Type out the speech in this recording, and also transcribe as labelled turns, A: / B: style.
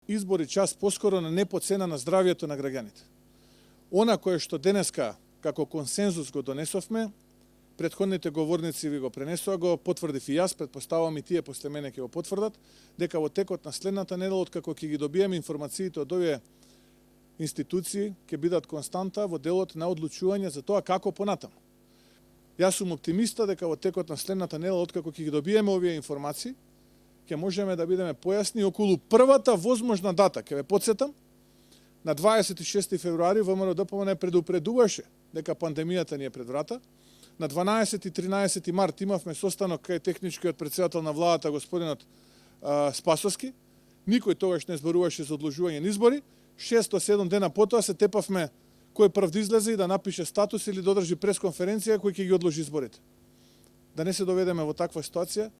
A: избори час поскоро на не по цена на здравието на граѓаните. Она кое што денеска како консензус го донесовме, претходните говорници ви го пренесоа, го потврдив и јас, претпоставувам и тие после мене ќе го потврдат, дека во текот на следната недела, откако ќе ги добиеме информациите од овие институции, ќе бидат константа во делот на одлучување за тоа како понатаму. Јас сум оптимиста дека во текот на следната недела, откако ќе ги добиеме овие информации, ќе можеме да бидеме појасни околу првата возможна дата. Ќе ве потсетам, на 26 февруари ВМРО ДПМН предупредуваше дека пандемијата ни е пред врата. На 12 и 13 март имавме состанок кај техничкиот претседател на владата, господинот Спасовски. Никој тогаш не зборуваше за одложување на избори. 6 до 7 дена потоа се тепавме кој прв да излезе и да напише статус или да одржи пресконференција кој ќе ги одложи изборите. Да не се доведеме во таква ситуација,